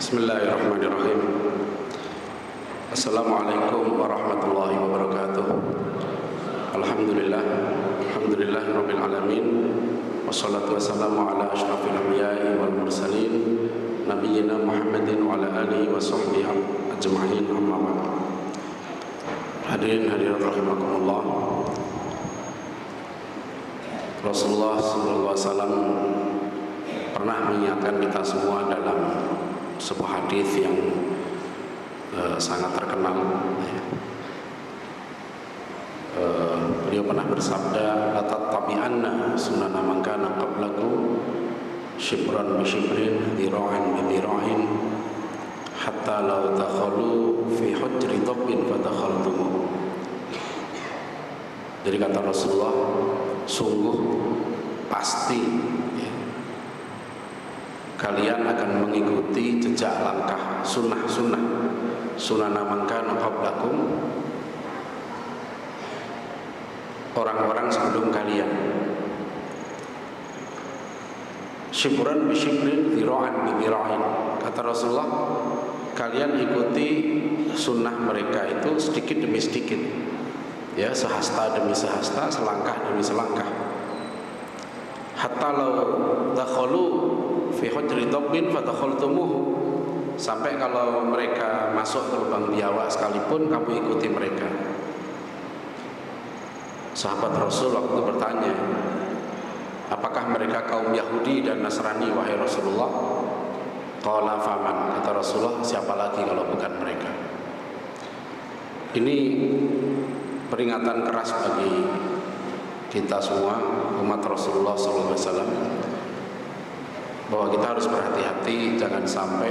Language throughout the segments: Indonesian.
Bismillahirrahmanirrahim. Assalamualaikum warahmatullahi wabarakatuh. Alhamdulillah, alhamdulillahirabbil alamin. Wassalatu wassalamu ala asyrafil anbiya'i wal mursalin nabiyyina Muhammadin wa ala alihi wa sahbihi ajma'in, amma ba'd. Hadirin hadirat rahimakumullah. Rasulullah sallallahu alaihi wasallam pernah mengingatkan kita semua dalam sebuah hadis yang sangat terkenal. Beliau pernah bersabda, "La tattabi'anna sunana man kana qablakum shibran bi shibrin, dhira'an bi dhira'in, hatta law dakhalu fi hujri dhabbin fadakhaltum." Jadi kata Rasulullah, sungguh pasti kalian akan mengikuti jejak langkah sunana man kana qablakum, orang-orang sebelum kalian. Shibran bi shibrin, dhira'an bi dhira'in. Kata Rasulullah, kalian ikuti sunnah mereka itu sedikit demi sedikit, ya, sehasta demi sehasta, selangkah demi selangkah. Hatta law dakhalu fi hujri dhabbin fadakhaltumuh, sampai kalau mereka masuk ke lubang biawak sekalipun kamu ikuti mereka. Sahabat Rasul waktu bertanya, apakah mereka kaum Yahudi dan Nasrani wahai Rasulullah? Qala faman, kata Rasulullah, siapa lagi kalau bukan mereka. Ini peringatan keras bagi kita semua umat Rasulullah SAW, bahwa kita harus berhati-hati jangan sampai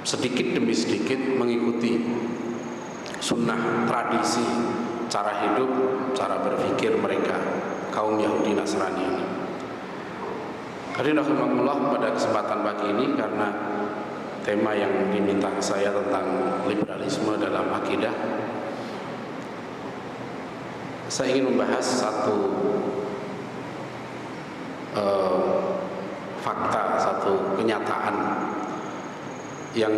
sedikit demi sedikit mengikuti sunnah, tradisi, cara hidup, cara berpikir mereka kaum Yahudi Nasrani ini. Hadirin rahimakumullah, pada kesempatan pagi ini, karena tema yang diminta saya tentang liberalisme dalam akidah, saya ingin membahas satu fakta, satu kenyataan yang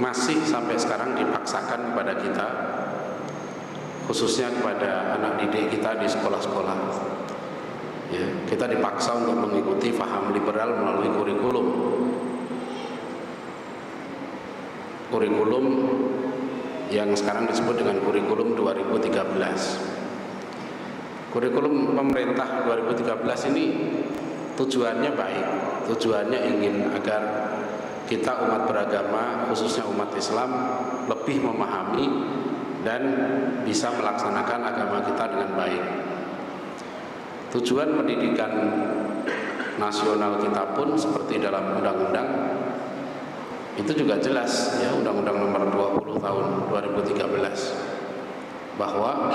masih sampai sekarang dipaksakan kepada kita, khususnya kepada anak didik kita di sekolah-sekolah. Ya, kita dipaksa untuk mengikuti paham liberal melalui kurikulum yang sekarang disebut dengan kurikulum 2013. Kurikulum pemerintah 2013 ini tujuannya baik, tujuannya ingin agar kita umat beragama, khususnya umat Islam, lebih memahami dan bisa melaksanakan agama kita dengan baik. Tujuan pendidikan nasional kita pun seperti dalam undang-undang itu juga jelas, ya, Undang-Undang Nomor 20 Tahun 2013, bahwa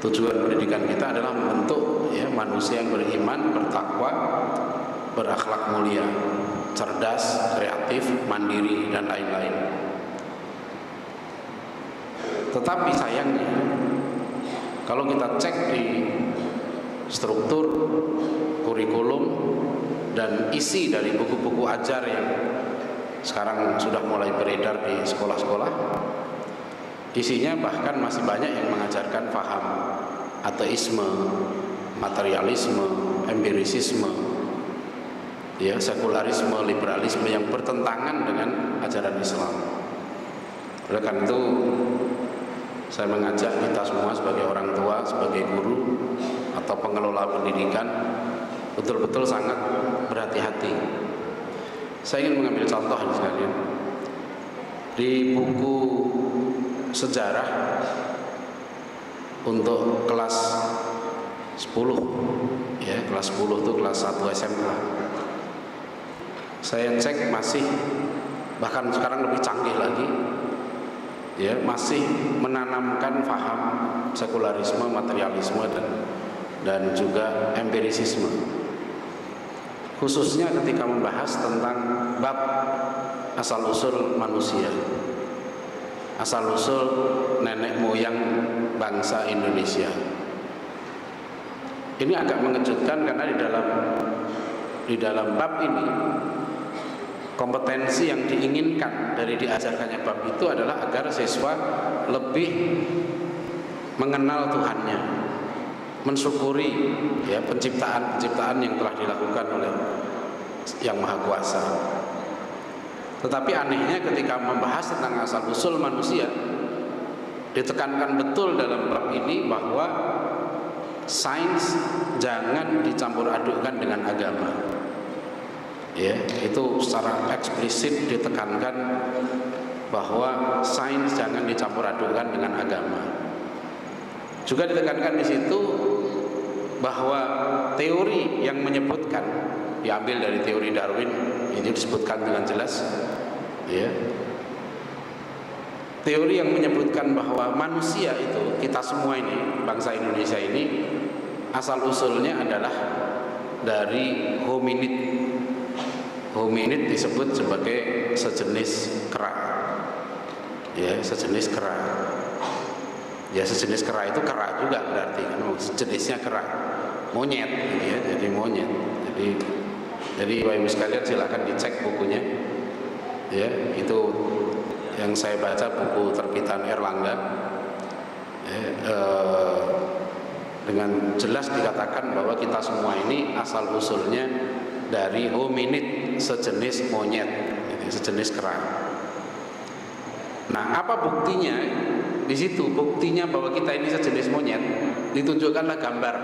tujuan pendidikan kita adalah membentuk, ya, manusia yang beriman, bertakwa, berakhlak mulia, cerdas, kreatif, mandiri, dan lain-lain. Tetapi sayangnya, kalau kita cek di struktur kurikulum dan isi dari buku-buku ajar yang sekarang sudah mulai beredar di sekolah-sekolah, isinya bahkan masih banyak yang mengajarkan paham ateisme, materialisme, empirisisme, ya, sekularisme, liberalisme yang bertentangan dengan ajaran Islam. Oleh karena itu, saya mengajak kita semua sebagai orang tua, sebagai guru atau pengelola pendidikan, betul-betul sangat berhati-hati. Saya ingin mengambil contoh ini sekalian. Di buku sejarah untuk kelas 10, ya, kelas 10 itu kelas 1 SMA. Saya cek masih, bahkan sekarang lebih canggih lagi, ya, masih menanamkan paham sekularisme, materialisme, dan juga empirisisme, khususnya ketika membahas tentang bab asal-usul manusia, asal-usul nenek moyang bangsa Indonesia. Ini agak mengejutkan karena di dalam bab ini kompetensi yang diinginkan dari diajarkannya bab itu adalah agar siswa lebih mengenal Tuhannya, mensyukuri ya penciptaan yang telah dilakukan oleh Yang Maha Kuasa. Tetapi anehnya ketika membahas tentang asal usul manusia, ditekankan betul dalam bab ini bahwa sains jangan dicampur adukkan dengan agama. Ya, itu secara eksplisit ditekankan bahwa sains jangan dicampur adukkan dengan agama. Juga ditekankan di situ bahwa teori yang menyebutkan, diambil dari teori Darwin, ini disebutkan dengan jelas, ya. Teori yang menyebutkan bahwa manusia itu, kita semua ini, bangsa Indonesia ini, asal usulnya adalah dari hominid. Hominid disebut sebagai sejenis kera, ya, sejenis kera. Ya, sejenis kera itu kera juga berarti kan, sejenisnya kera, monyet, ya, jadi monyet. Jadi Bapak Ibu sekalian silakan dicek bukunya, ya, itu yang saya baca buku terbitan Erlangga, dengan jelas dikatakan bahwa kita semua ini asal usulnya dari hominid, sejenis monyet, sejenis kera. Nah, apa buktinya? Di situ buktinya bahwa kita ini sejenis monyet ditunjukkanlah gambar.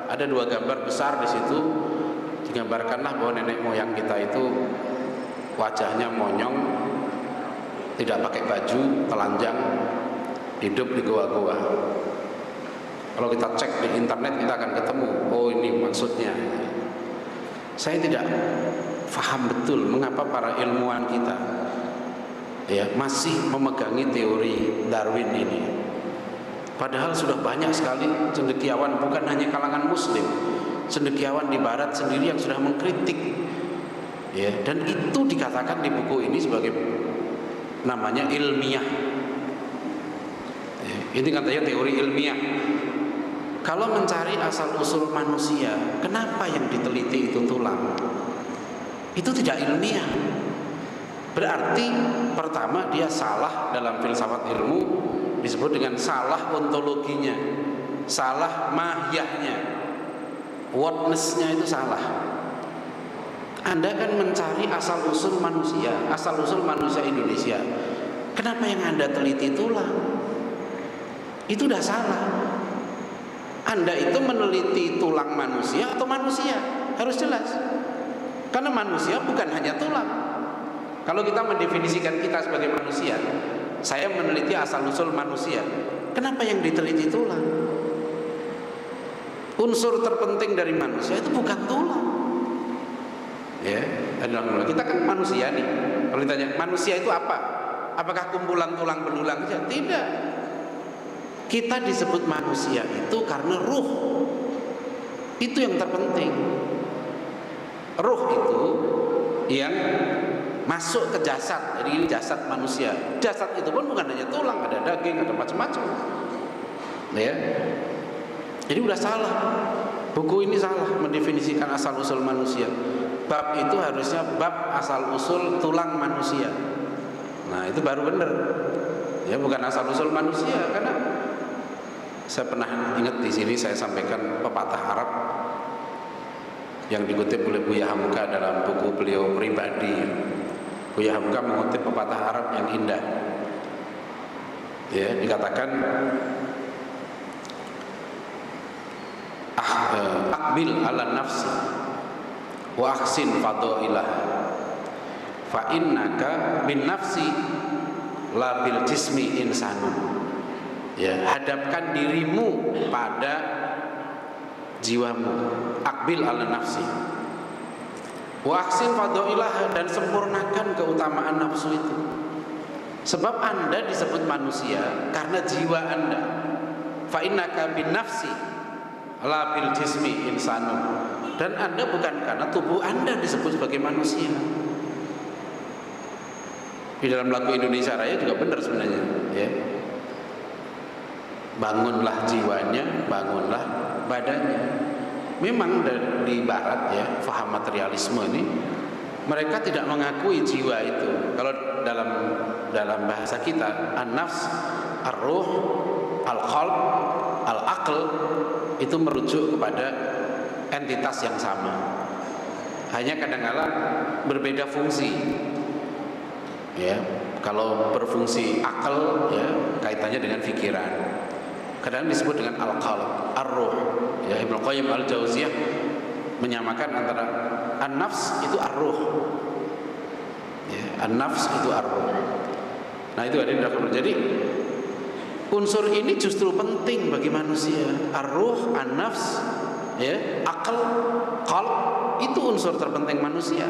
Ada 2 gambar besar di situ, digambarkanlah bahwa nenek moyang kita itu wajahnya monyong, tidak pakai baju, telanjang, hidup di goa-goa. Kalau kita cek di internet kita akan ketemu, oh ini maksudnya. Saya tidak paham betul mengapa para ilmuwan kita, ya, masih memegangi teori Darwin ini. Padahal sudah banyak sekali cendekiawan, bukan hanya kalangan muslim, cendekiawan di barat sendiri yang sudah mengkritik, ya, dan itu dikatakan di buku ini sebagai namanya ilmiah, ya, ini katanya teori ilmiah. Kalau mencari asal usul manusia, kenapa yang diteliti itu tulang? Itu tidak ilmiah. Berarti pertama dia salah dalam filsafat ilmu, disebut dengan salah ontologinya, salah mahiyahnya, wordness-nya itu salah. Anda kan mencari asal usul manusia Indonesia. Kenapa yang Anda teliti tulang? Itu udah salah. Anda itu meneliti tulang manusia atau manusia, harus jelas. Karena manusia bukan hanya tulang. Kalau kita mendefinisikan kita sebagai manusia, saya meneliti asal usul manusia, kenapa yang diteliti tulang? Unsur terpenting dari manusia itu bukan tulang. Ya, kita kan manusia nih. Kalau ditanya manusia itu apa? Apakah kumpulan tulang belulang saja? Tidak. Kita disebut manusia itu karena ruh. Itu yang terpenting. Ruh itu yang masuk ke jasad. Jadi ini jasad manusia. Jasad itu pun bukan hanya tulang, ada daging, ada macam-macam. Ya. Jadi udah salah. Buku ini salah mendefinisikan asal usul manusia. Bab itu harusnya bab asal usul tulang manusia. Nah, itu baru benar. Ya, bukan asal usul manusia, karena saya pernah ingat di sini saya sampaikan pepatah Arab yang dikutip oleh Buya Hamka dalam buku beliau pribadi. Buya Hamka mengutip pepatah Arab yang indah. Ya, dikatakan akbil ala nafsi wa ahsin fadailah fa innaka bin nafsi la bil jismi insanun. Ya, hadapkan dirimu pada jiwamu, akbil ala nafsi wa ahsin fadailah, dan sempurnakan keutamaan nafsu itu. Sebab Anda disebut manusia karena jiwa Anda. Fa innaka bin nafsi la bil jismi insanun, dan Anda bukan karena tubuh Anda disebut sebagai manusia. Di dalam lagu Indonesia Raya juga benar sebenarnya, ya. Bangunlah jiwanya, bangunlah badannya. Memang di barat, ya, faham materialisme ini mereka tidak mengakui jiwa itu. Kalau dalam bahasa kita, an-nafs, ar-ruh, al-qalb, al-aql itu merujuk kepada entitas yang sama. Hanya kadang-kala berbeda fungsi. Ya, kalau berfungsi akal ya kaitannya dengan pikiran. Kadang disebut dengan al-qalb, ar-ruh. Ya, Ibnu Qayyim al-Jauziyah menyamakan antara an-nafs itu ar-ruh. Ya, an-nafs itu ar-ruh. Nah, itu ada di dalam. Jadi unsur ini justru penting bagi manusia. Ar-ruh, an-nafs, ya, akal, qalb itu unsur terpenting manusia.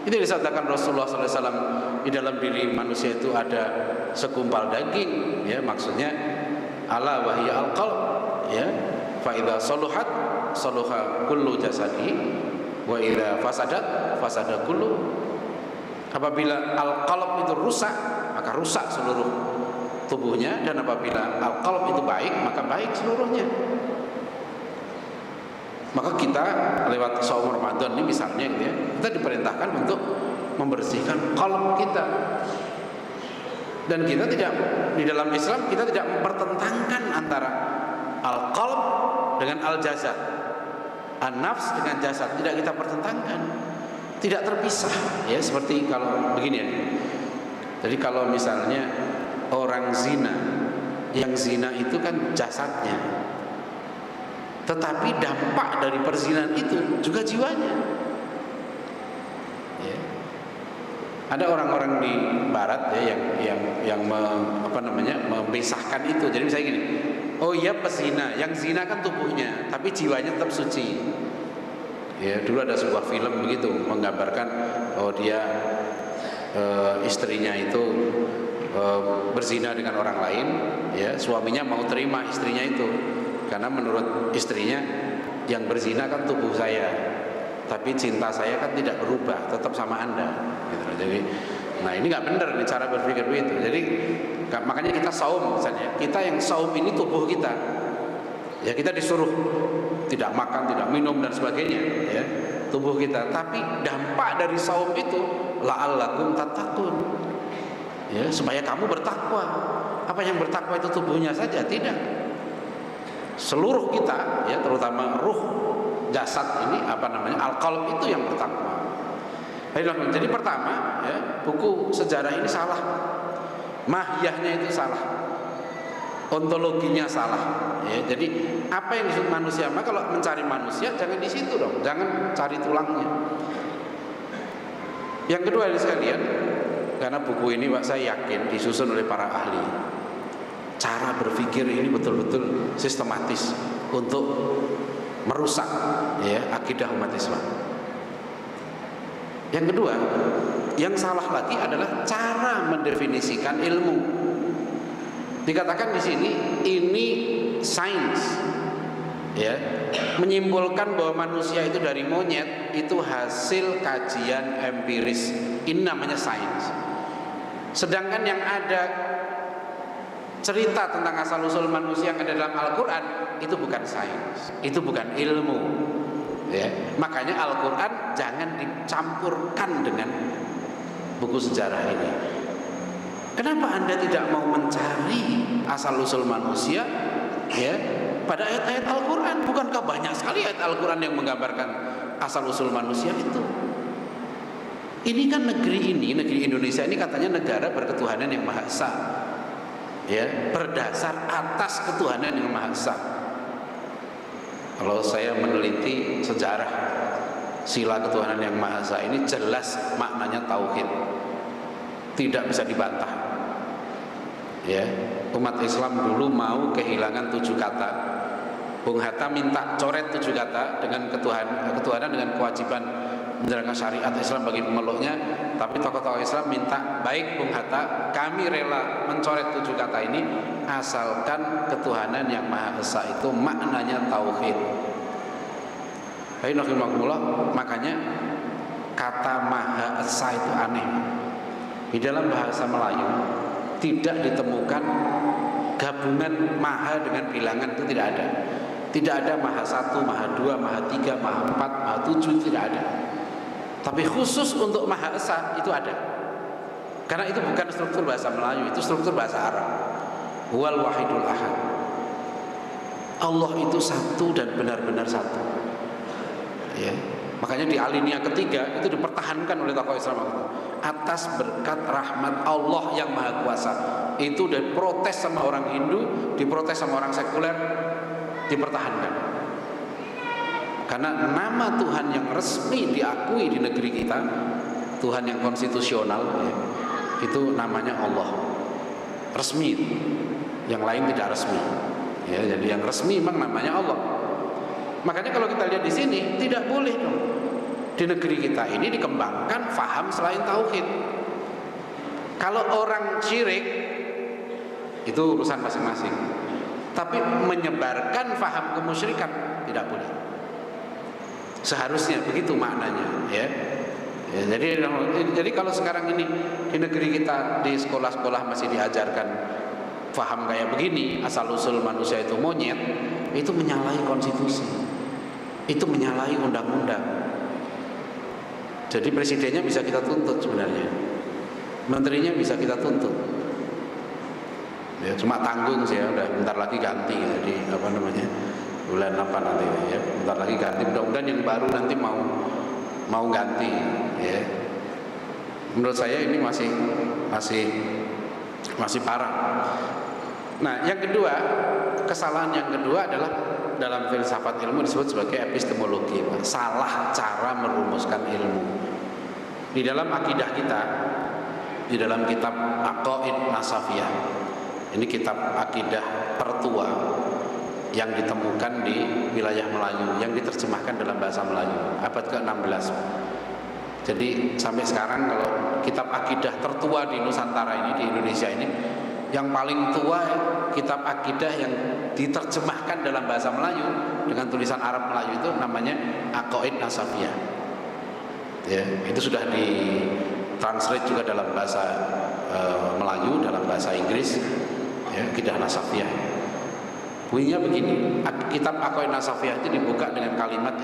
Itu disabdakan Rasulullah SAW, di dalam diri manusia itu ada segumpal daging, ya, maksudnya ala wahya al-qalb, ya, fa idza saluhat saluha kullu jasadi wa idza fasadat fasada kullu. Apabila al-qalb itu rusak, maka rusak seluruh tubuhnya, dan apabila al-qalb itu baik, maka baik seluruhnya. Maka kita lewat saum Ramadan ini misalnya gitu ya, kita diperintahkan untuk membersihkan qalb kita. Dan kita tidak, di dalam Islam kita tidak mempertentangkan antara al-qalb dengan al-jasad, an-nafs dengan jasad, tidak kita pertentangkan, tidak terpisah ya. Seperti kalau begini ya, jadi kalau misalnya orang zina, yang zina itu kan jasadnya, tetapi dampak dari perzinahan itu juga jiwanya. Ya. Ada orang-orang di Barat ya yang memisahkan itu. Jadi misalnya gini, oh iya pezina, yang zina kan tubuhnya, tapi jiwanya tetap suci. Ya, dulu ada sebuah film begitu menggambarkan, oh dia istrinya itu berzina dengan orang lain, ya, suaminya mau terima istrinya itu. Karena menurut istrinya, yang berzina kan tubuh saya, tapi cinta saya kan tidak berubah, tetap sama Anda. Gitu. Jadi, nah ini nggak benar nih cara berpikir begitu. Jadi makanya kita saum misalnya, kita yang saum ini tubuh kita, ya kita disuruh tidak makan, tidak minum dan sebagainya, ya tubuh kita. Tapi dampak dari saum itu la'allakum tattaqun, ya supaya kamu bertakwa. Apa yang bertakwa itu tubuhnya saja? Tidak. Seluruh kita, ya terutama ruh, jasad ini al-qalb itu yang bertakwa. Jadi pertama, ya, buku sejarah ini salah, mahiyahnya itu salah, ontologinya salah. Ya, jadi apa yang disebut manusia? Maka kalau mencari manusia jangan di situ dong, jangan cari tulangnya. Yang kedua ini sekalian, karena buku ini Pak saya yakin disusun oleh para ahli. Cara berpikir ini betul-betul sistematis untuk merusak ya akidah umat Islam. Yang kedua, yang salah lagi adalah cara mendefinisikan ilmu. Dikatakan di sini ini sains, ya, menyimpulkan bahwa manusia itu dari monyet itu hasil kajian empiris. Ini namanya sains. Sedangkan yang ada cerita tentang asal-usul manusia yang ada dalam Al-Quran itu bukan sains, itu bukan ilmu, ya. Makanya Al-Quran jangan dicampurkan dengan buku sejarah ini. Kenapa Anda tidak mau mencari asal-usul manusia, ya, pada ayat-ayat Al-Quran? Bukankah banyak sekali ayat Al-Quran yang menggambarkan asal-usul manusia itu? Ini kan negeri Indonesia ini katanya negara berketuhanan yang Maha Esa, ya, berdasar atas ketuhanan yang Maha Esa. Kalau saya meneliti sejarah sila ketuhanan yang Maha Esa ini, jelas maknanya tauhid, tidak bisa dibantah. Ya, umat Islam dulu mau kehilangan 7 kata. Bung Hatta minta coret 7 kata dengan ketuhanan dengan kewajiban menjalankan syariat Islam bagi pemeluknya. Tapi tokoh-tokoh Islam minta, baik Bung Hatta, kami rela mencoret 7 kata ini asalkan ketuhanan yang Maha Esa itu maknanya tauhid. Makanya kata Maha Esa itu aneh. Di dalam bahasa Melayu tidak ditemukan gabungan Maha dengan bilangan, itu tidak ada. Tidak ada Maha 1, Maha 2, Maha 3, Maha 4, Maha 7, tidak ada. Tapi khusus untuk Maha Esa itu ada. Karena itu bukan struktur bahasa Melayu, itu struktur bahasa Arab. Huwal wahidul ahad. Allah itu satu dan benar-benar satu. Ya. Makanya di alinea ketiga itu dipertahankan oleh tokoh Islam atas berkat rahmat Allah yang Maha Kuasa. Itu diprotes sama orang Hindu, diprotes sama orang sekuler, dipertahankan. Karena nama Tuhan yang resmi diakui di negeri kita, Tuhan yang konstitusional, ya, itu namanya Allah, resmi. Yang lain tidak resmi. Ya, jadi yang resmi memang namanya Allah. Makanya kalau kita lihat di sini tidak boleh dong di negeri kita ini dikembangkan faham selain tauhid. Kalau orang syirik itu urusan masing-masing. Tapi menyebarkan faham kemusyrikan tidak boleh. Seharusnya begitu maknanya, ya. Ya, jadi kalau sekarang ini di negeri kita di sekolah-sekolah masih diajarkan faham kayak begini, asal usul manusia itu monyet, itu menyalahi konstitusi, itu menyalahi undang-undang. Jadi presidennya bisa kita tuntut sebenarnya, menterinya bisa kita tuntut. Ya, cuma tanggung sih ya, udah bentar lagi ganti, jadi apa namanya, bulan apa nanti ya, bentar lagi ganti. Mudah-mudahan yang baru nanti mau ganti. Ya, menurut saya ini masih parah. Nah, yang kedua, kesalahan yang kedua adalah dalam filsafat ilmu disebut sebagai epistemologi, salah cara merumuskan ilmu. Di dalam akidah kita, di dalam kitab Aqaid Nasafiyah, ini kitab akidah tertua yang ditemukan di wilayah Melayu, yang diterjemahkan dalam bahasa Melayu abad ke-16. Jadi sampai sekarang kalau kitab akidah tertua di Nusantara ini, di Indonesia ini, yang paling tua kitab akidah yang diterjemahkan dalam bahasa Melayu dengan tulisan Arab Melayu itu namanya Aqaid Nasafiyah. Ya, itu sudah ditranslate juga dalam bahasa Melayu, dalam bahasa Inggris, ya, Akidah Nasafiyah. Bunyinya begini, kitab Aqaid Nasafiyah itu dibuka dengan kalimat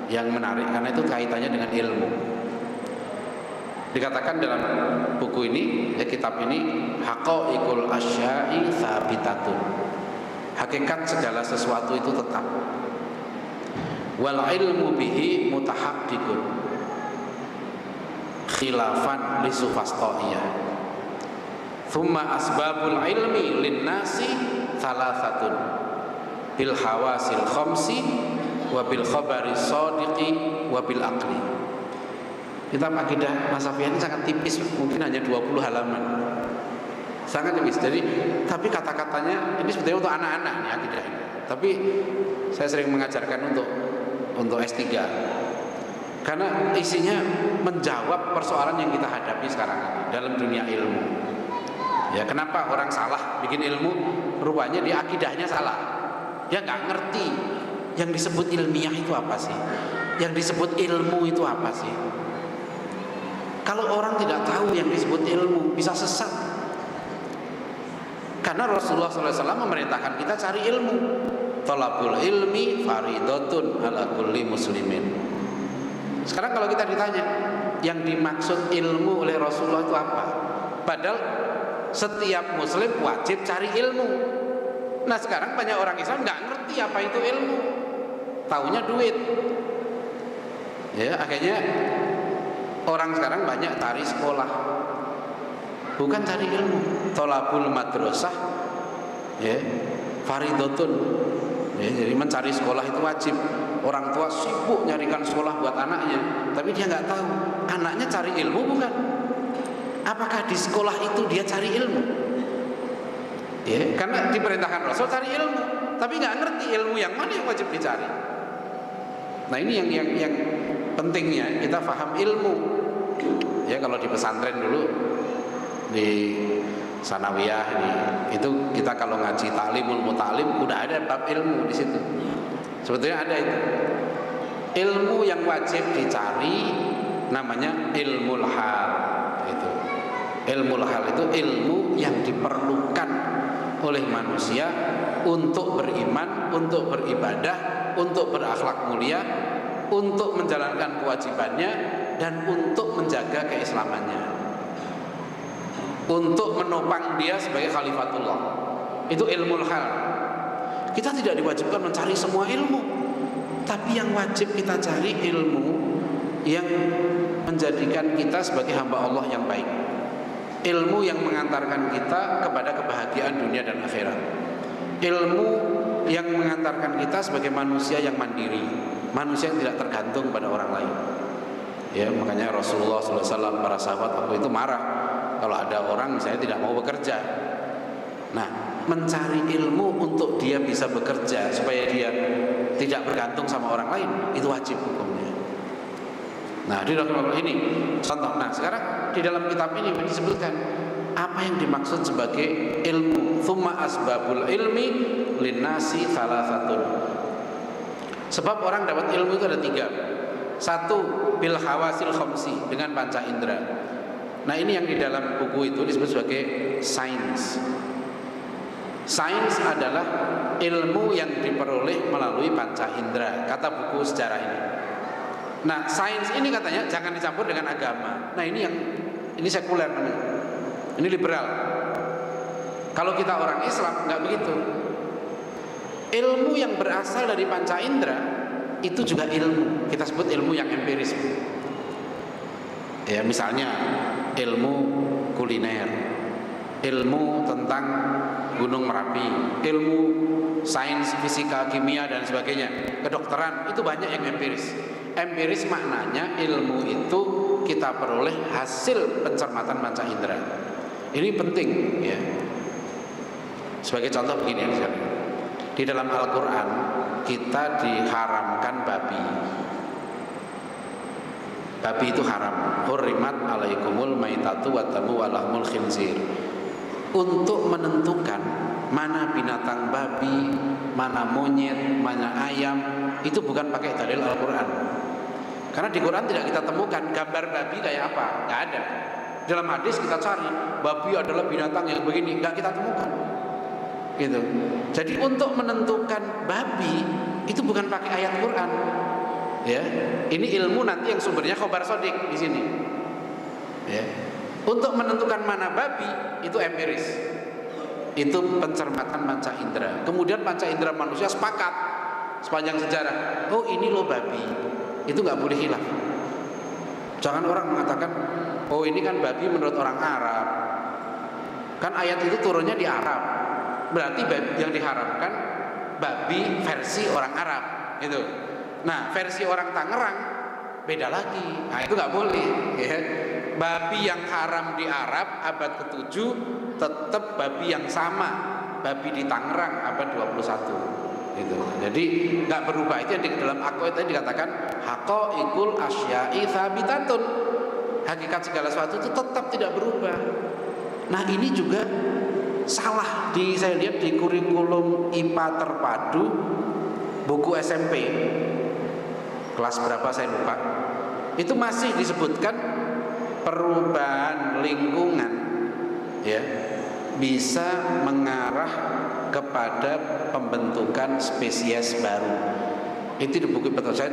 yang menarik karena itu kaitannya dengan ilmu. Dikatakan dalam buku ini, kitab ini, haqaiqul asya'i tsabitatun. Hakikat segala sesuatu itu tetap. Wal ilmu bihi mutahaqqiqun. Khilafan li sufasta'iyah. Thumma asbabul ilmi linnasi thalathatun. Bil hawasil khamsi wa bil khabari shadiqi wa bil aqli. Kitab Akidah Nasafiyah ini sangat tipis, mungkin hanya 20 halaman. Sangat tipis. Jadi, tapi kata-katanya ini sebetulnya untuk anak-anak nih akidah ini. Tapi saya sering mengajarkan untuk S3. Karena isinya menjawab persoalan yang kita hadapi sekarang ini dalam dunia ilmu. Ya, kenapa orang salah bikin ilmu? Rupanya dia akidahnya salah. Dia nggak ngerti yang disebut ilmiah itu apa sih? Yang disebut ilmu itu apa sih? Kalau orang tidak tahu yang disebut ilmu, bisa sesat. Karena Rasulullah SAW memerintahkan kita cari ilmu. Thalabul ilmi faridatun ala kulli muslimin. Sekarang kalau kita ditanya, yang dimaksud ilmu oleh Rasulullah itu apa? Padahal setiap muslim wajib cari ilmu. Nah, sekarang banyak orang Islam nggak ngerti apa itu ilmu. Taunya duit. Ya, akhirnya orang sekarang banyak cari sekolah, bukan cari ilmu. Thalabul madrasah, ya, faridatun. Ya, jadi mencari sekolah itu wajib. Orang tua sibuk nyarikan sekolah buat anaknya, tapi dia nggak tahu anaknya cari ilmu bukan. Apakah di sekolah itu dia cari ilmu? Ya, karena diperintahkan Rasul cari ilmu, tapi nggak ngerti ilmu yang mana yang wajib dicari. Nah, ini yang pentingnya kita paham ilmu. Ya, kalau di pesantren dulu di sanawiyah itu kita kalau ngaji ta'limul muta'lim udah ada bab ilmu di situ. Sebetulnya ada itu. Ilmu yang wajib dicari namanya ilmul hal. Itu. Ilmul hal itu ilmu yang diperlukan oleh manusia untuk beriman, untuk beribadah, untuk berakhlak mulia, untuk menjalankan kewajibannya, dan untuk menjaga keislamannya, untuk menopang dia sebagai khalifatullah. Itu ilmu hal. Kita tidak diwajibkan mencari semua ilmu, tapi yang wajib kita cari ilmu yang menjadikan kita sebagai hamba Allah yang baik, ilmu yang mengantarkan kita kepada kebahagiaan dunia dan akhirat, ilmu yang mengantarkan kita sebagai manusia yang mandiri, manusia yang tidak tergantung pada orang lain. Ya, makanya Rasulullah SAW, para sahabat waktu itu marah kalau ada orang misalnya tidak mau bekerja. Nah, mencari ilmu untuk dia bisa bekerja supaya dia tidak bergantung sama orang lain, itu wajib hukumnya. Nah, di dalam ini contoh. Nah, sekarang di dalam kitab ini disebutkan apa yang dimaksud sebagai ilmu. Tsumma asbabul ilmi linnasi salasatun. Sebab orang dapat ilmu itu ada 3. 1, bil hawasil khamsi, dengan panca indera. Nah, ini yang di dalam buku itu disebut sebagai sains. Sains adalah ilmu yang diperoleh melalui panca indera, kata buku sejarah ini. Nah, sains ini katanya jangan dicampur dengan agama. Nah, ini sekuler namanya. Ini liberal. Kalau kita orang Islam nggak begitu. Ilmu yang berasal dari panca indera itu juga ilmu. Kita sebut ilmu yang empiris. Ya, misalnya ilmu kuliner, ilmu tentang Gunung Merapi, ilmu sains, fisika, kimia dan sebagainya, kedokteran, itu banyak yang empiris. Empiris maknanya ilmu itu kita peroleh hasil pencermatan panca indera. Ini penting ya. Sebagai contoh begini ya, di dalam Al-Quran kita diharamkan babi. Babi itu haram. Hurrimat alaikumul maitatu watamu walahmul khinzir. Untuk menentukan mana binatang babi, mana monyet, mana ayam, itu bukan pakai dalil Al-Quran. Karena di Quran tidak kita temukan gambar babi kayak apa, nggak ada. Dalam hadis kita cari babi adalah binatang yang begini, nggak kita temukan. Gitu. Jadi untuk menentukan babi itu bukan pakai ayat Quran. Ya, ini ilmu nanti yang sumbernya khobar sodik di sini. Ya. Untuk menentukan mana babi itu empiris. Itu pencermatan panca indera. Kemudian panca indera manusia sepakat sepanjang sejarah. Oh, ini loh babi. Itu nggak boleh hilaf. Jangan orang mengatakan, oh ini kan babi menurut orang Arab. Kan ayat itu turunnya di Arab. Berarti yang diharamkan babi versi orang Arab. Itu. Nah, versi orang Tangerang beda lagi. Nah, itu nggak boleh. Ya. Babi yang haram di Arab abad ke-7 tetap babi yang sama, babi di Tangerang abad 21 gitu. Jadi nggak berubah. Itu yang di dalam aqaid tadi dikatakan haqaiqul asya'i tsabitatun. Hakikat segala sesuatu itu tetap tidak berubah. Nah, ini juga salah saya lihat di kurikulum IPA terpadu buku SMP. Kelas berapa saya lupa. Itu masih disebutkan perubahan lingkungan ya bisa mengarah kepada pembentukan spesies baru. Itu di buku betul saya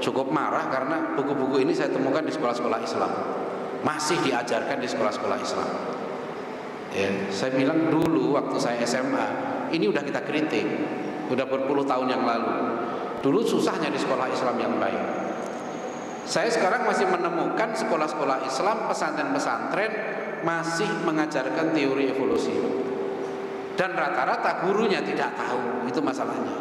cukup marah karena buku-buku ini saya temukan di sekolah-sekolah Islam. Masih diajarkan di sekolah-sekolah Islam. Ya, saya bilang dulu waktu saya SMA, ini udah kita kritik. Udah berpuluh tahun yang lalu. Dulu susahnya di sekolah Islam yang baik. Saya sekarang masih menemukan sekolah-sekolah Islam, pesantren-pesantren masih mengajarkan teori evolusi. Dan rata-rata gurunya tidak tahu, itu masalahnya.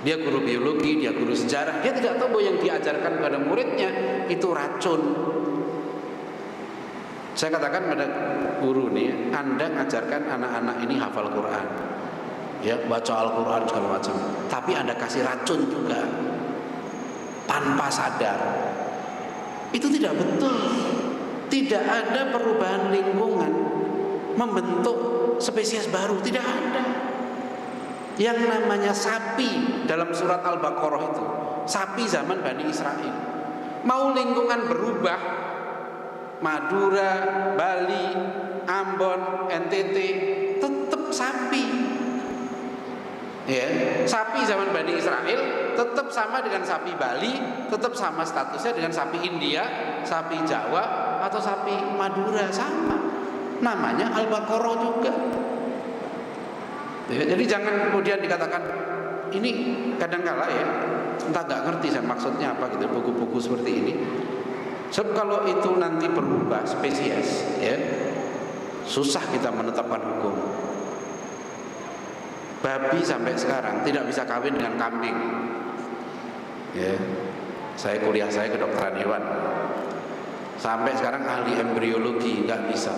Dia guru biologi, dia guru sejarah, dia tidak tahu bahwa yang diajarkan kepada muridnya itu racun. Saya katakan pada guru nih, Anda ngajarkan anak-anak ini hafal Quran, ya baca Al-Quran segala macam, tapi Anda kasih racun juga. Tanpa sadar. Itu tidak betul. Tidak ada perubahan lingkungan membentuk spesies baru, tidak ada. Yang namanya sapi dalam surat Al-Baqarah itu, sapi zaman Bani Israel. Mau lingkungan berubah, Madura, Bali, Ambon, NTT, tetap sapi. Ya, sapi zaman Bani Israel tetap sama dengan sapi Bali, tetap sama statusnya dengan sapi India, sapi Jawa, atau sapi Madura, sama. Namanya Al-Baqarah juga. Ya, jadi jangan kemudian dikatakan, ini kadang-kala ya, entah nggak ngerti saya maksudnya apa gitu, buku-buku seperti ini. Sebab kalau itu nanti berubah spesies, ya, susah kita menetapkan hukum. Babi sampai sekarang tidak bisa kawin dengan kambing. Ya, saya kuliah saya kedokteran hewan. Sampai sekarang ahli embriologi nggak bisa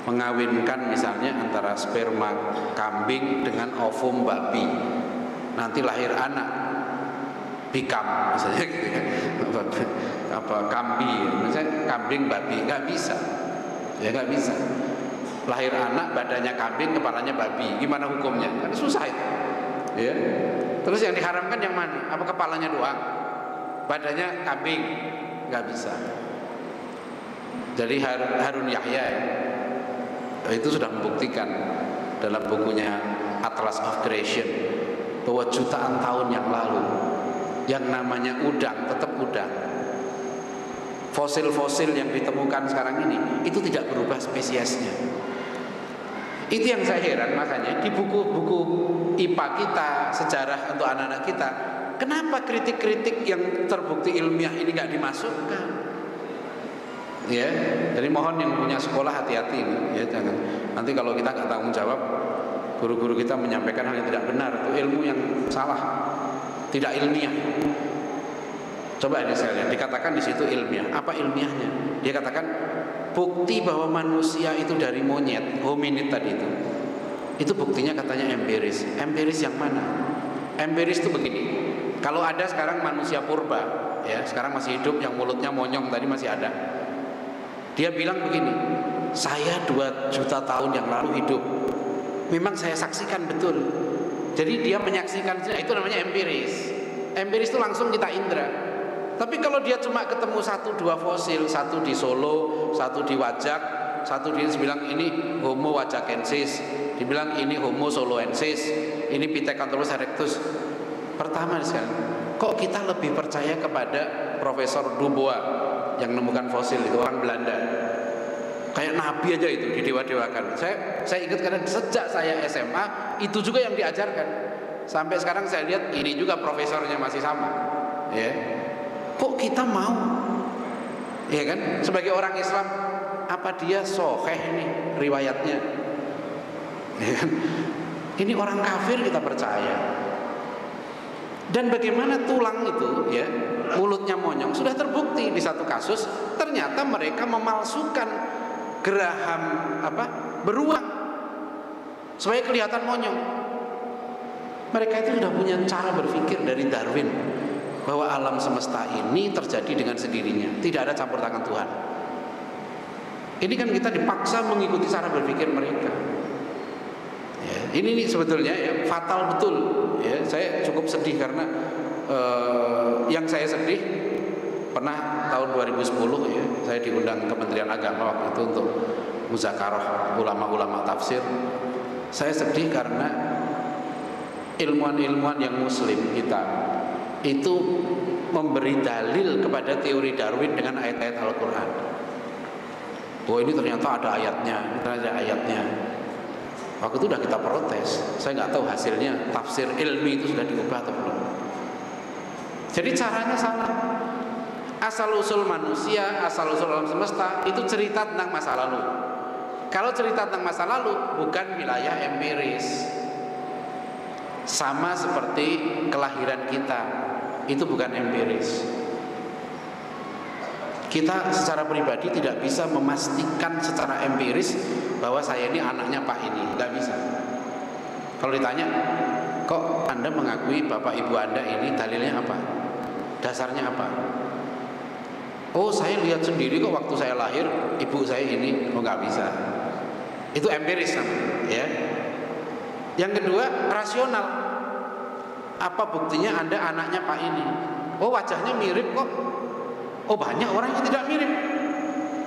mengawinkan misalnya antara sperma kambing dengan ovum babi. Nanti lahir anak bikam misalnya gitu ya. Apa kambing, misalnya kambing babi, nggak bisa. Ya nggak bisa. Lahir anak badannya kambing, kepalanya babi. Gimana hukumnya? Kan susah itu. Ya. Terus yang diharamkan yang mana? Apa kepalanya doang? Badannya kambing? Nggak bisa. Jadi Harun Yahya itu sudah membuktikan dalam bukunya Atlas of Creation bahwa jutaan tahun yang lalu yang namanya udang tetap udang. Fosil-fosil yang ditemukan sekarang ini itu tidak berubah spesiesnya. Itu yang saya heran, makanya di buku-buku IPA kita, sejarah untuk anak-anak kita, kenapa kritik-kritik yang terbukti ilmiah ini nggak dimasukkan? Ya, jadi mohon yang punya sekolah hati-hati, ya, jangan. Nanti kalau kita nggak tanggung jawab, guru-guru kita menyampaikan hal yang tidak benar, itu ilmu yang salah, tidak ilmiah. Coba ini saya lihat, dikatakan di situ ilmiah. Apa ilmiahnya? Dia katakan bukti bahwa manusia itu dari monyet, hominid tadi itu buktinya katanya empiris. Empiris yang mana? Empiris itu begini. Kalau ada sekarang manusia purba, ya, sekarang masih hidup, yang mulutnya monyong tadi masih ada. Dia bilang begini, saya 2 juta tahun yang lalu hidup. Memang saya saksikan betul. Jadi dia menyaksikan, itu namanya empiris. Empiris itu langsung kita indra. Tapi kalau dia cuma ketemu 1-2 fosil, satu di Solo, satu di Wajak, satu dia bilang ini Homo wajakensis, dibilang ini Homo soloensis, ini Pithecanthropus erectus. Pertama sekali, kok kita lebih percaya kepada Profesor Dubois yang menemukan fosil itu, orang Belanda. Kayak nabi aja itu didewa-dewakan. Saya ingat karena sejak saya SMA itu juga yang diajarkan. Sampai sekarang saya lihat ini juga profesornya masih sama. Ya. Kok kita mau? Ya kan? Sebagai orang Islam, apa dia sahih nih riwayatnya? Ya kan? Ini orang kafir kita percaya. Dan bagaimana tulang itu, ya, mulutnya monyong, sudah terbukti di satu kasus ternyata mereka memalsukan geraham beruang supaya kelihatan monyong. Mereka itu sudah punya cara berpikir dari Darwin bahwa alam semesta ini terjadi dengan sendirinya, tidak ada campur tangan Tuhan. Ini kan kita dipaksa mengikuti cara berpikir mereka. Ya, ini sebetulnya ya fatal betul. Ya, saya cukup sedih karena yang saya sedih pernah tahun 2010 ya, saya diundang Kementerian Agama waktu itu untuk muzakarah ulama-ulama tafsir. Saya sedih karena ilmuwan-ilmuwan yang muslim kita itu memberi dalil kepada teori Darwin dengan ayat-ayat Al-Quran. Oh, ini ternyata ada ayatnya, ternyata ada ayatnya. Waktu itu sudah kita protes. Saya nggak tahu hasilnya tafsir ilmi itu sudah diubah atau belum. Jadi caranya salah. Asal usul manusia, asal usul alam semesta itu cerita tentang masa lalu. Kalau cerita tentang masa lalu bukan wilayah empiris. Sama seperti kelahiran kita, itu bukan empiris. Kita secara pribadi tidak bisa memastikan secara empiris bahwa saya ini anaknya Pak ini, nggak bisa. Kalau ditanya, kok Anda mengakui bapak ibu Anda ini, dalilnya apa? Dasarnya apa? Oh, saya lihat sendiri kok waktu saya lahir ibu saya ini. Oh, nggak bisa. Itu empiris namanya, ya. Yang kedua, rasional. Apa buktinya Anda anaknya Pak ini? Oh, wajahnya mirip kok. Oh, banyak orang yang tidak mirip.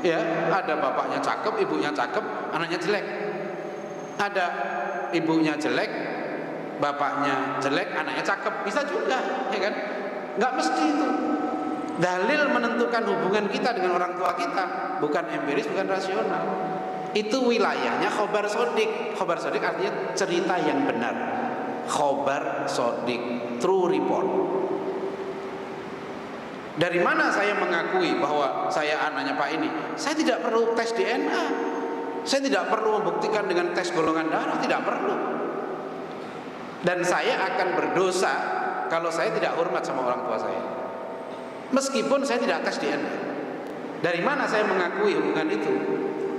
Ya, ada bapaknya cakep, ibunya cakep, anaknya jelek. Ada ibunya jelek, bapaknya jelek, anaknya cakep, bisa juga, ya kan? Nggak mesti itu. Dalil menentukan hubungan kita dengan orang tua kita bukan empiris, bukan rasional. Itu wilayahnya khobar sodik. Khobar sodik artinya cerita yang benar. Khobar sodik, true report. Dari mana saya mengakui bahwa saya anaknya Pak ini? Saya tidak perlu tes DNA. Saya tidak perlu membuktikan dengan tes golongan darah, tidak perlu. Dan saya akan berdosa kalau saya tidak hormat sama orang tua saya, meskipun saya tidak tes DNA. Dari mana saya mengakui hubungan itu?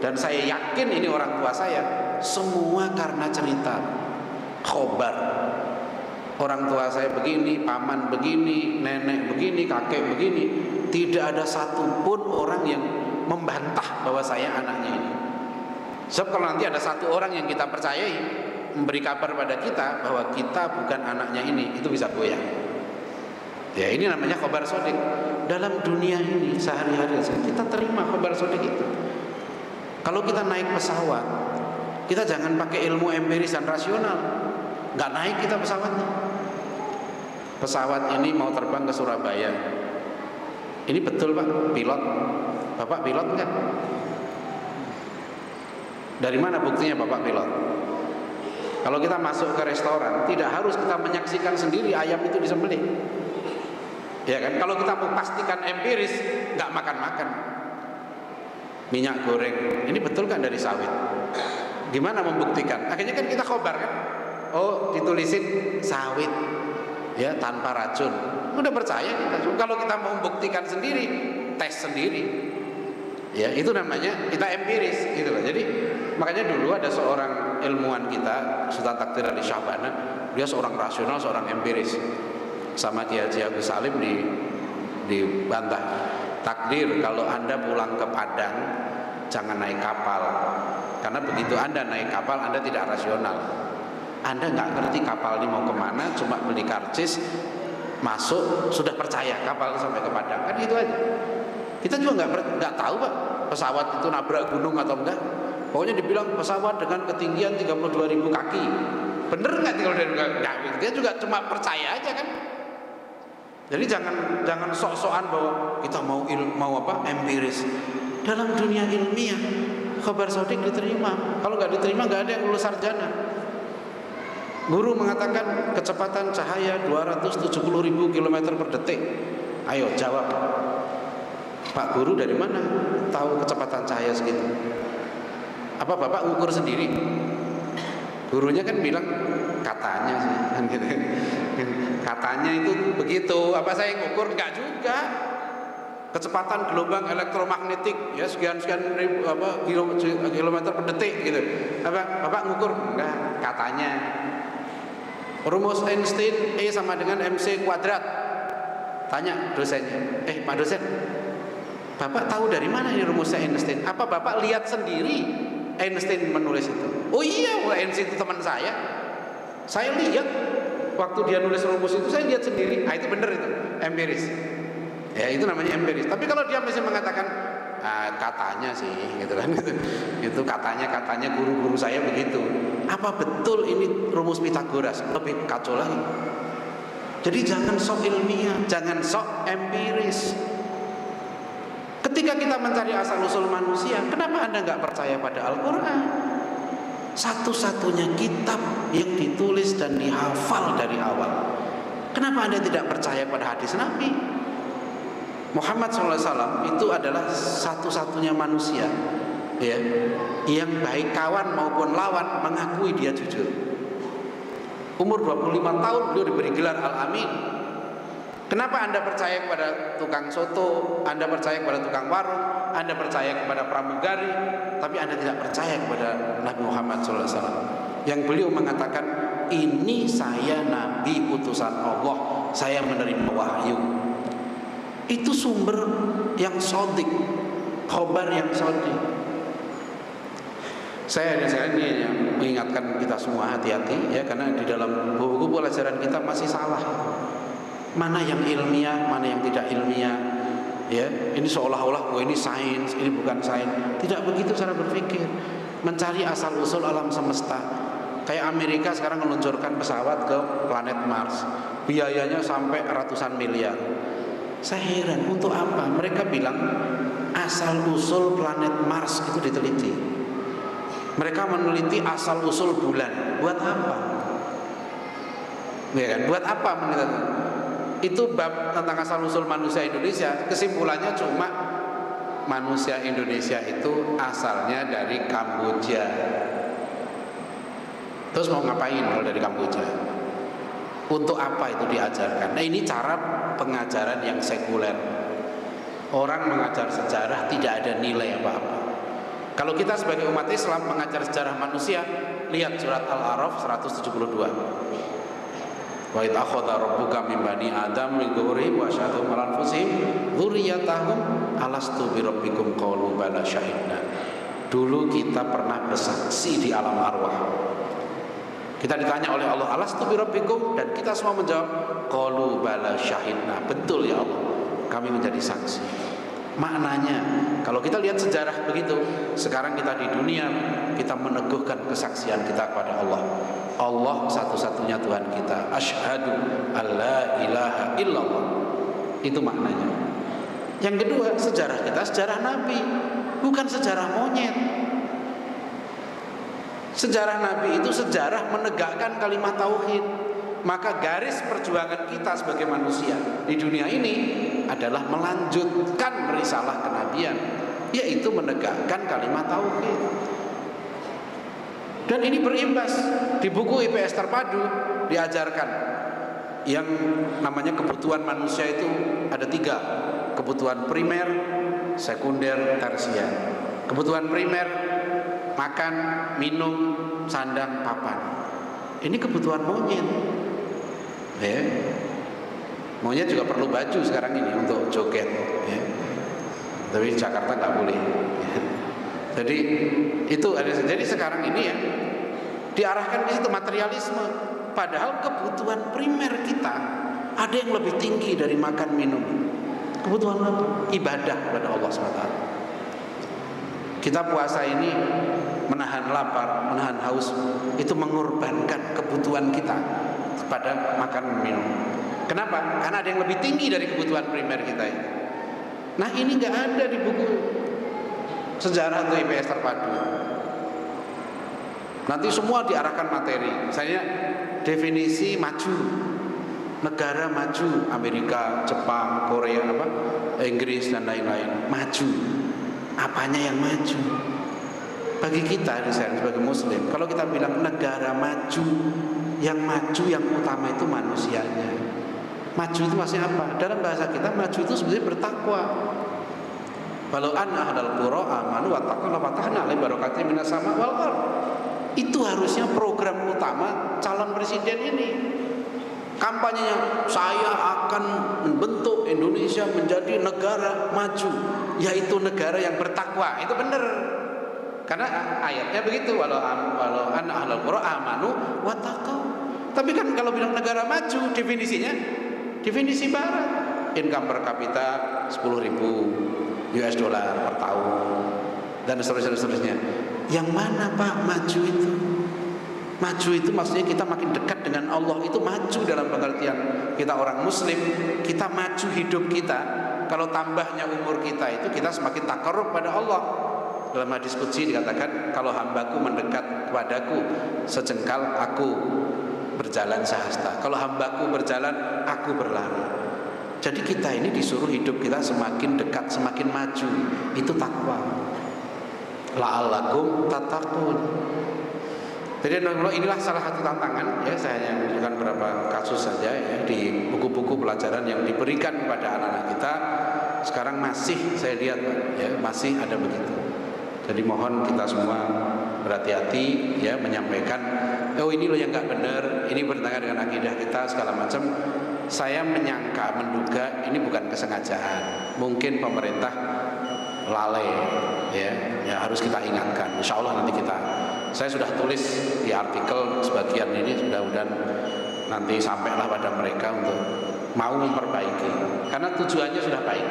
Dan saya yakin ini orang tua saya. Semua karena cerita khobar. Orang tua saya begini, paman begini, nenek begini, kakek begini. Tidak ada satupun orang yang membantah bahwa saya anaknya ini. Sebab kalau nanti ada satu orang yang kita percayai memberi kabar pada kita bahwa kita bukan anaknya ini, itu bisa goyah. Ya, ini namanya khobar sodik. Dalam dunia ini sehari-hari kita terima khobar sodik itu. Kalau kita naik pesawat, kita jangan pakai ilmu empiris dan rasional. Nggak naik kita pesawatnya. Pesawat ini mau terbang ke Surabaya. Ini betul Pak, pilot. Bapak pilot enggak? Dari mana buktinya Bapak pilot? Kalau kita masuk ke restoran, tidak harus kita menyaksikan sendiri ayam itu disembelih. Ya kan? Kalau kita mau pastikan empiris, nggak makan-makan. Minyak goreng, ini betul kan dari sawit? Gimana membuktikan? Akhirnya kan kita khobar kan? Oh, ditulisin sawit, ya, tanpa racun. Udah percaya kita. Kalau kita mau membuktikan sendiri, tes sendiri. Ya, itu namanya kita empiris gitu loh. Jadi makanya dulu ada seorang ilmuwan kita, Sultan Takdir Ali Syahbana, dia seorang rasional, seorang empiris. Sama Kiai Haji Agus Salim dibantah. Takdir, kalau Anda pulang ke Padang jangan naik kapal. Karena begitu Anda naik kapal, Anda tidak rasional. Anda nggak ngerti kapal ini mau kemana, cuma beli karcis, masuk, sudah percaya kapal sampai ke Padang. Kan itu aja. Kita juga nggak tahu Pak, pesawat itu nabrak gunung atau enggak. Pokoknya dibilang pesawat dengan ketinggian 32.000 kaki. Bener nggak 32.000 kaki? Nah, dia juga cuma percaya aja kan. Jadi jangan sok-sokan bahwa kita mau empiris. Dalam dunia ilmiah, khabar sodik diterima. Kalau nggak diterima, nggak ada yang lulus sarjana. Guru mengatakan kecepatan cahaya 270.000 km per detik. Ayo jawab. Pak Guru dari mana tahu kecepatan cahaya segitu? Apa Bapak ngukur sendiri? Gurunya kan bilang katanya sih, kan gitu. Katanya itu begitu. Apa saya ngukur? Enggak juga. Kecepatan gelombang elektromagnetik ya sekian ribu kilometer per detik gitu. Apa Bapak ngukur? Enggak, katanya. Rumus Einstein E sama dengan MC kuadrat. Tanya dosennya. Pak dosen, Bapak tahu dari mana ini rumusnya Einstein? Apa Bapak lihat sendiri Einstein menulis itu? Oh iya, Einstein itu teman saya. Saya lihat waktu dia nulis rumus itu, saya lihat sendiri. Itu benar itu, empiris. Ya itu namanya empiris. Tapi kalau dia masih mengatakan katanya sih, gitu kan? Itu katanya guru-guru saya begitu. Apa betul ini rumus Pythagoras? Lebih kacau lagi. Jadi jangan sok ilmiah, jangan sok empiris. Ketika kita mencari asal-usul manusia, kenapa Anda nggak percaya pada Al-Quran? Satu-satunya kitab yang ditulis dan dihafal dari awal. Kenapa Anda tidak percaya pada hadis Nabi? Muhammad SAW itu adalah satu-satunya manusia ya, yang baik kawan maupun lawan mengakui dia jujur. Umur 25 tahun beliau diberi gelar Al-Amin. Kenapa Anda percaya kepada tukang soto, Anda percaya kepada tukang warung, Anda percaya kepada pramugari, tapi Anda tidak percaya kepada Nabi Muhammad SAW, yang beliau mengatakan, ini saya Nabi utusan Allah, saya menerima wahyu. Itu sumber yang sodik, khobar yang sodik. Saya ini mengingatkan kita semua hati-hati ya, karena di dalam buku-buku pelajaran kita masih salah. Mana yang ilmiah, mana yang tidak ilmiah. Ya, ini seolah-olah ini sains, ini bukan sains. Tidak begitu cara berpikir. Mencari asal usul alam semesta. Kayak Amerika sekarang meluncurkan pesawat ke planet Mars, biayanya sampai ratusan miliar. Saya heran, untuk apa? Mereka bilang asal usul planet Mars itu diteliti. Mereka meneliti asal usul bulan. Buat apa? Ya kan? Buat apa meneliti? Itu bab tentang asal usul manusia Indonesia. Kesimpulannya cuma manusia Indonesia itu asalnya dari Kamboja. Terus mau ngapain kalau dari Kamboja? Untuk apa itu diajarkan? Nah, ini cara pengajaran yang sekuler. Orang mengajar sejarah tidak ada nilai apa-apa. Kalau kita sebagai umat Islam mengajar sejarah manusia, lihat surat Al-A'raf 172. Wa idh akhadha rabbuka min bani Adam min dhuhurihim wa asyhadahum 'ala anfusihim dzurriyyatahum alastu bi rabbikum qalu bala syahidna. Dulu kita pernah bersaksi di alam arwah. Kita ditanya oleh Allah, alastu bi rabbikum, dan kita semua menjawab qalu bala syahidna. Betul ya Allah, kami menjadi saksi. Maknanya kalau kita lihat sejarah begitu, sekarang kita di dunia, kita meneguhkan kesaksian kita kepada Allah. Allah satu-satunya Tuhan kita. Asyhadu alla ilaha illallah. Itu maknanya. Yang kedua, sejarah kita sejarah Nabi, bukan sejarah monyet. Sejarah Nabi itu sejarah menegakkan kalimat tauhid. Maka garis perjuangan kita sebagai manusia di dunia ini adalah melanjutkan risalah kenabian, yaitu menegakkan kalimat tauhid. Dan ini berimbas. Di buku IPS Terpadu diajarkan yang namanya kebutuhan manusia itu ada 3. Kebutuhan primer, sekunder, tersier. Kebutuhan primer, makan, minum, sandang, papan. Ini kebutuhan monyet. Ya. Monyet juga perlu baju sekarang ini untuk joget, ya. Tapi di Jakarta nggak boleh. Ya. Jadi itu ada. Jadi sekarang ini ya diarahkan ke situ materialisme. Padahal kebutuhan primer kita ada yang lebih tinggi dari makan minum. Kebutuhan apa? Ibadah kepada Allah SWT. Kita puasa ini menahan lapar, menahan haus, itu mengorbankan kebutuhan kita pada makan minum. Kenapa? Karena ada yang lebih tinggi dari kebutuhan primer kita ini. Nah, ini nggak ada di buku sejarah atau IPS Terpadu. Nanti semua diarahkan materi. Misalnya definisi maju, negara maju, Amerika, Jepang, Korea, Inggris dan lain-lain. Maju. Apanya yang maju? Bagi kita sebagai Muslim, kalau kita bilang negara maju, yang utama itu manusianya. Maju itu maksudnya apa? Dalam bahasa kita maju itu sebenarnya bertakwa. Walau anna ahlal qura amanu wattaqu la fatahna alaihim barakatim minas sama wal ardh. Itu harusnya program utama calon presiden ini. Kampanyenya, saya akan membentuk Indonesia menjadi negara maju, yaitu negara yang bertakwa. Itu benar. Karena ayatnya begitu, walau anna ahlal qura amanu wattaqu. Tapi kan kalau bilang negara maju, definisinya definisi barat. Income per kapita 10.000 US dollar per tahun dan seterusnya. Yang mana Pak maju itu? Maju itu maksudnya kita makin dekat dengan Allah. Itu maju dalam pengertian kita orang Muslim, kita maju hidup kita. Kalau tambahnya umur kita itu kita semakin takarrub pada Allah. Dalam hadis qudsi dikatakan, kalau hambaku mendekat kepadaku sejengkal, aku berjalan sehasta. Kalau hambaku berjalan, aku berlari. Jadi kita ini disuruh hidup kita semakin dekat, semakin maju. Itu takwa. La'allakum tattaqun. Jadi inilah salah satu tantangan, ya, saya hanya menunjukkan beberapa kasus saja ya, di buku-buku pelajaran yang diberikan kepada anak-anak kita. Sekarang masih saya lihat, ya, masih ada begitu. Jadi mohon kita semua berhati-hati, ya, menyampaikan, oh ini loh yang nggak benar, ini bertentangan dengan akidah kita segala macam. Saya menduga ini bukan kesengajaan. Mungkin pemerintah lalai, ya harus kita ingatkan. Insya Allah nanti saya sudah tulis di artikel sebagian ini, mudah-mudahan nanti sampailah pada mereka untuk mau memperbaiki. Karena tujuannya sudah baik,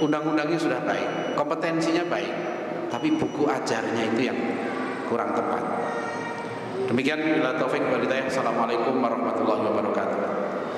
undang-undangnya sudah baik, kompetensinya baik, tapi buku ajarnya itu yang kurang tepat. Demikian, bila taufik wal hidayah. Assalamualaikum warahmatullahi wabarakatuh.